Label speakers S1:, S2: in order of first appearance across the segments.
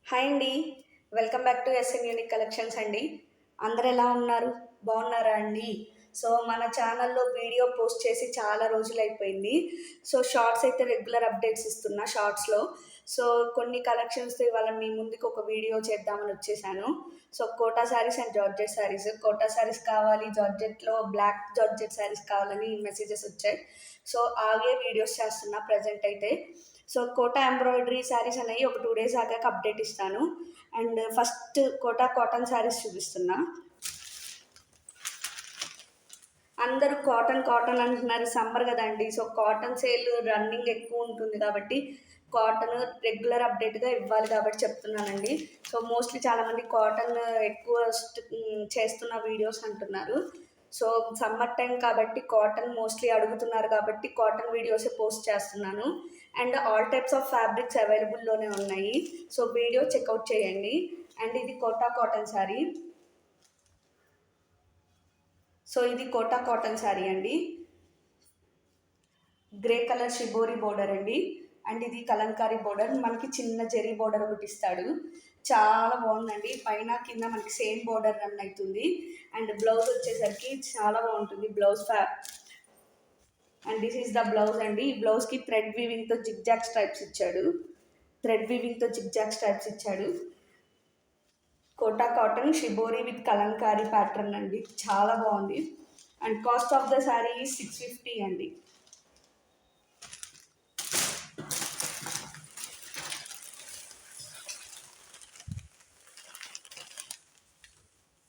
S1: Hi అండి. Welcome back to SN unique collections అండి. అందరు ఎలా ఉన్నారు? బాగున్నారా అండి? సో మన ఛానల్లో వీడియో పోస్ట్ చేసి చాలా రోజులైపోయింది. సో షార్ట్స్ అయితే రెగ్యులర్ అప్డేట్స్ ఇస్తున్నా షార్ట్స్లో. సో కొన్ని కలెక్షన్స్తో ఇవాళ మీ ముందుకు ఒక వీడియో చేద్దామని వచ్చేసాను. So Kota sarees and georgette sarees. Kota sarees కావాలి, జార్జెట్లో బ్లాక్ జార్జెట్ శారీస్ కావాలని మెసేజెస్ వచ్చాయి. సో అవే వీడియోస్ చేస్తున్నా ప్రజెంట్ అయితే. సో కోటా ఎంబ్రాయిడరీ శారీస్ అనేవి ఒక 2 days ఆగాక అప్డేట్ ఇస్తాను. And first Kota cotton sarees చూపిస్తున్నా. అందరూ కాటన్ కాటన్ అంటున్నారు, సమ్మర్ కదండి. సో కాటన్ సేల్ రన్నింగ్ ఎక్కువ ఉంటుంది కాబట్టి కాటన్ రెగ్యులర్ అప్డేట్గా ఇవ్వాలి కాబట్టి చెప్తున్నానండి. సో మోస్ట్లీ చాలామంది కాటన్ ఎక్కువ చేస్తున్న వీడియోస్ అంటున్నారు. సో సమ్మర్ టైం కాబట్టి కాటన్ మోస్ట్లీ అడుగుతున్నారు కాబట్టి కాటన్ వీడియోసే పోస్ట్ చేస్తున్నాను. And all types of fabrics అవైలబుల్లోనే ఉన్నాయి. సో వీడియో చెక్అవుట్ చేయండి. అండ్ ఇది కోటా కాటన్ శారీ. సో ఇది కోటా కాటన్ శారీ అండి. గ్రే కలర్ షిబోరి బోర్డర్ అండి. అండ్ ఇది కలంకారీ బోర్డర్, మనకి చిన్న జెరీ బోర్డర్ ఒకటి ఇస్తాడు. చాలా బాగుందండి. పైన కింద మనకి సేమ్ బోర్డర్ రన్ అవుతుంది. అండ్ బ్లౌజ్ వచ్చేసరికి చాలా బాగుంటుంది blouse and this is the blouse అండి. ఈ బ్లౌజ్కి థ్రెడ్ వీవింగ్తో జిగ్జాగ్ స్ట్రైప్స్ ఇచ్చాడు. Kota cotton shibori with kalamkari pattern అండి. చాలా బాగుంది. And cost of the saree 650 అండి.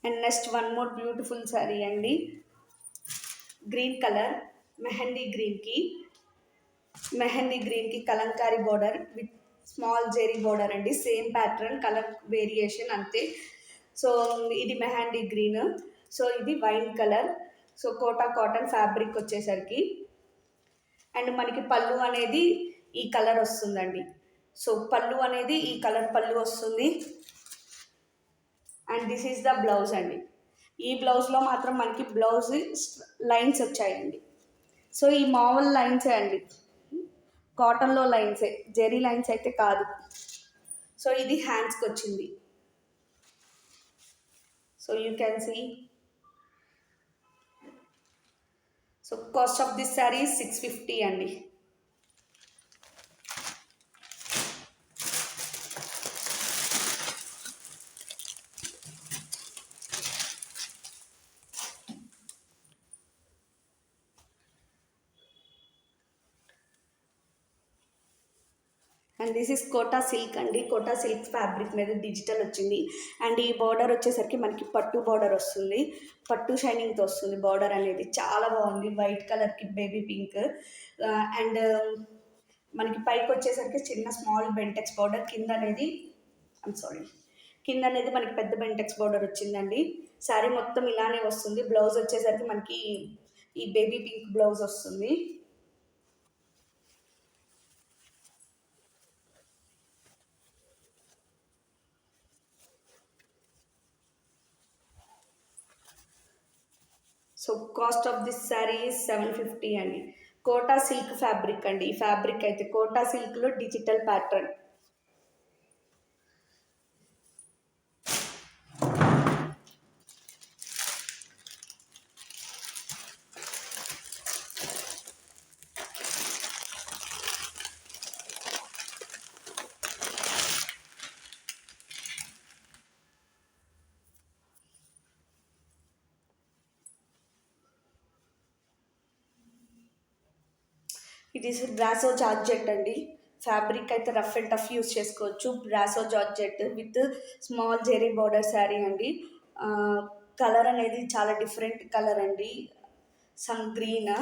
S1: And next one more beautiful saree అండి. గ్రీన్ కలర్ మెహందీ గ్రీన్కి kalamkari border with small zari border అండి. సేమ్ ప్యాటర్న్, కలర్ వేరియేషన్ అంతే. సో ఇది మెహందీ గ్రీన్. సో ఇది wine colour. So Kota cotton fabric వచ్చేసరికి. అండ్ మనకి పళ్ళు అనేది ఈ కలర్ వస్తుందండి. సో పళ్ళు అనేది ఈ కలర్ పళ్ళు వస్తుంది. And this is the blouse అండి. ఈ బ్లౌజ్లో మాత్రం మనకి బ్లౌజ్ లైన్స్ వచ్చాయండి. సో ఈ మామూలు లైన్సే అండి, కాటన్లో లైన్సే, జెరీ లైన్స్ అయితే కాదు. సో ఇది హ్యాండ్స్కి వచ్చింది. So you can see. So cost of this saree 650 అండి. And this is Kota silk అండి. కోటా సిల్క్ ఫ్యాబ్రిక్ మీద డిజిటల్ వచ్చింది. అండ్ ఈ బార్డర్ వచ్చేసరికి మనకి పట్టు బార్డర్ వస్తుంది. పట్టు షైనింగ్తో వస్తుంది బార్డర్ అనేది. చాలా బాగుంది. వైట్ కలర్కి బేబీ పింక్. అండ్ మనకి పైకి వచ్చేసరికి చిన్న స్మాల్ బెంటెక్స్ బార్డర్, కింద అనేది మనకి పెద్ద బెంటెక్స్ బార్డర్ వచ్చిందండి. శారీ మొత్తం ఇలానే వస్తుంది. బ్లౌజ్ వచ్చేసరికి మనకి ఈ బేబీ పింక్ బ్లౌజ్ వస్తుంది. So cost of this sari 750 అండి. కోటా సిల్క్ ఫ్యాబ్రిక్ అండి. ఈ ఫ్యాబ్రిక్ అయితే కోటా సిల్క్లో డిజిటల్ ప్యాటర్న్. ఇది బ్రాసో జార్జెట్ అండి. ఫ్యాబ్రిక్ అయితే రఫ్ అండ్ టఫ్ యూస్ చేసుకోవచ్చు. Brasso georgette with small zari border saree అండి. కలర్ అనేది చాలా డిఫరెంట్ కలర్ అండి. సమ్ గ్రీన్,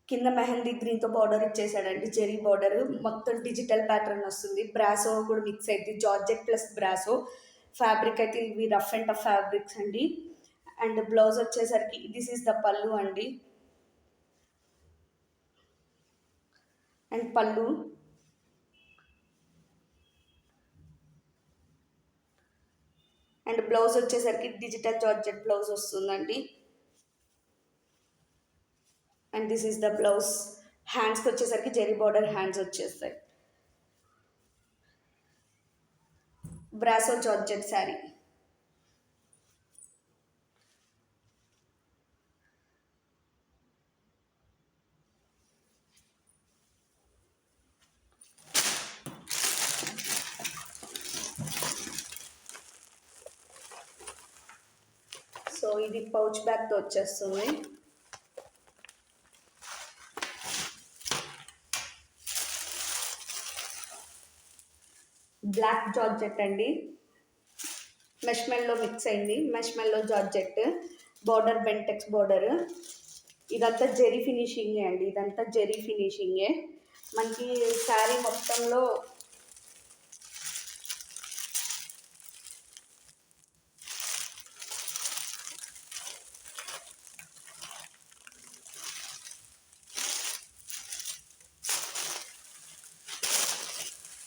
S1: కింద మెహందీ గ్రీన్తో బార్డర్ ఇచ్చేసాడండి. జెరీ బార్డర్ మొత్తం డిజిటల్ ప్యాటర్న్ వస్తుంది. బ్రాసో కూడా మిక్స్ అయింది. జార్జెట్ ప్లస్ బ్రాసో ఫ్యాబ్రిక్ అయితే ఇవి రఫ్ అండ్ టఫ్ ఫ్యాబ్రిక్స్ అండి. అండ్ బ్లౌజ్ వచ్చేసరికి దిస్ ఈస్ ద పళ్ళు అండి. అండ్ పళ్ళు అండ్ బ్లౌజ్ వచ్చేసరికి డిజిటల్ జార్జెట్ బ్లౌజ్ వస్తుందండి. And this is the blouse. హ్యాండ్స్కి వచ్చేసరికి జెరీ బార్డర్ హ్యాండ్స్ వచ్చేస్తాయి. Brasso georgette sari. సో ఇది పౌచ్ బ్యాగ్తో వచ్చేస్తుంది. బ్లాక్ జార్జెట్ అండి, మెష్మెల్లో మిక్స్ అయింది. మెష్మెల్లో జార్జెట్, బార్డర్ బెంటెక్స్ బార్డర్. ఇదంతా జెరీ ఫినిషింగే అండి, ఇదంతా జెరీ ఫినిషింగే. మనకి శారీ మొత్తంలో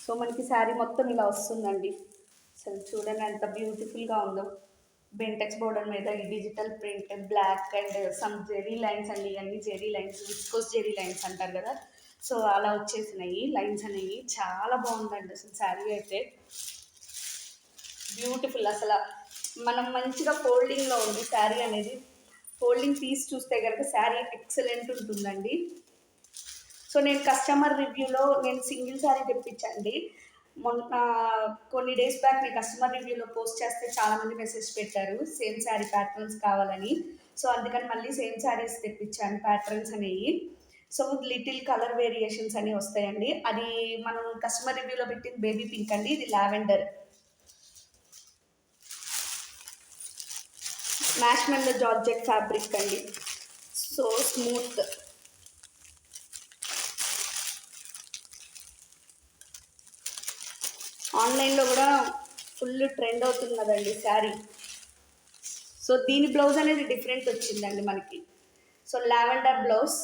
S1: సో మనకి శారీ మొత్తం ఇలా వస్తుందండి. అసలు చూడండి ఎంత బ్యూటిఫుల్గా ఉందో. బెంటెక్స్ బోర్డర్ మీద ఈ digital print, black and some zari lines అండి. ఇవన్నీ zari lines, viscose zari lines అంటారు కదా, సో అలా వచ్చేసినాయి లైన్స్ అనేవి. చాలా బాగుందండి అసలు శారీ అయితే బ్యూటిఫుల్. అసలు మనం మంచిగా ఫోల్డింగ్లో ఉంది శారీ అనేది. ఫోల్డింగ్ పీస్ చూస్తే కనుక శారీ ఎక్సలెంట్ ఉంటుందండి. సో నేను కస్టమర్ రివ్యూలో నేను సింగిల్ శారీ తెప్పించండి. మొన్న కొన్ని డేస్ బ్యాక్ నేను కస్టమర్ రివ్యూలో పోస్ట్ చేస్తే చాలామంది మెసేజ్ పెట్టారు సేమ్ శారీ ప్యాటర్న్స్ కావాలని. సో అందుకని మళ్ళీ సేమ్ శారీస్ తెప్పించాను ప్యాటర్న్స్ అనేవి. సో లిటిల్ కలర్ వేరియేషన్స్ అనేవి వస్తాయండి. అది మనం కస్టమర్ రివ్యూలో పెట్టిన బేబీ పింక్ అండి, ఇది లావెండర్. మ్యాష్మెల్లో జార్జెట్ ఫ్యాబ్రిక్ అండి, సో స్మూత్. ఆన్లైన్లో కూడా ఫుల్ ట్రెండ్ అవుతుంది కదండి శారీ. సో దీని బ్లౌజ్ అనేది డిఫరెంట్ వచ్చిందండి మనకి. So lavender blouse.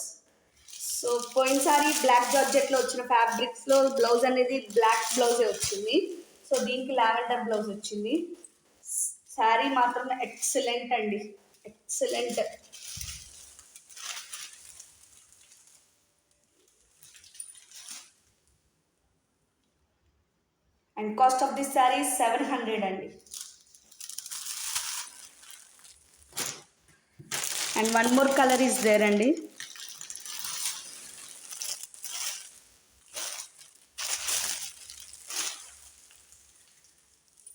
S1: సో పోయినసారి బ్లాక్ జార్జెట్లో వచ్చిన ఫ్యాబ్రిక్స్లో బ్లౌజ్ అనేది బ్లాక్ బ్లౌజే వచ్చింది. సో దీనికి లావెండర్ బ్లౌజ్ వచ్చింది. శారీ మాత్రం ఎక్సలెంట్ అండి, excellent. And cost of this saree 700 అండి. And one more colour is there అండి.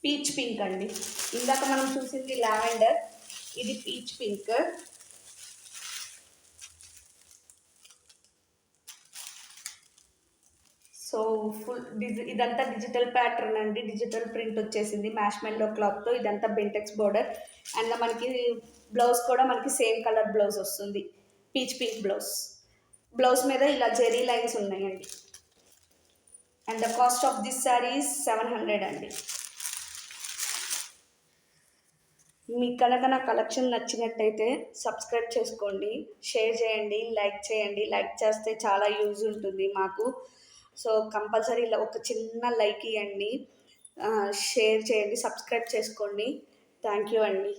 S1: పీచ్ పింక్ అండి. ఇందాక మనం చూసింది లావెండర్, ఇది పీచ్ పింక్. సో ఫుల్ ఇదంతా డిజిటల్ ప్యాటర్న్ అండి, డిజిటల్ ప్రింట్ వచ్చేసింది మ్యాష్మెల్లో క్లాత్తో. ఇదంతా బెంటెక్స్ బోర్డర్. అండ్ మనకి బ్లౌజ్ కూడా మనకి సేమ్ కలర్ బ్లౌజ్ వస్తుంది, పీచ్ పింక్ బ్లౌజ్. బ్లౌజ్ మీద ఇలా జెరీ లైన్స్ ఉన్నాయండి. And the cost of this saree 700 అండి. మీకు కనుక నా కలెక్షన్ నచ్చినట్టయితే సబ్స్క్రైబ్ చేసుకోండి, షేర్ చేయండి, లైక్ చేయండి. లైక్ చేస్తే చాలా యూజ్ ఉంటుంది మాకు. సో కంపల్సరీ ఇలా ఒక చిన్న లైక్ ఇవ్వండి, షేర్ చేయండి, సబ్స్క్రైబ్ చేసుకోండి. థ్యాంక్ యూ అండి.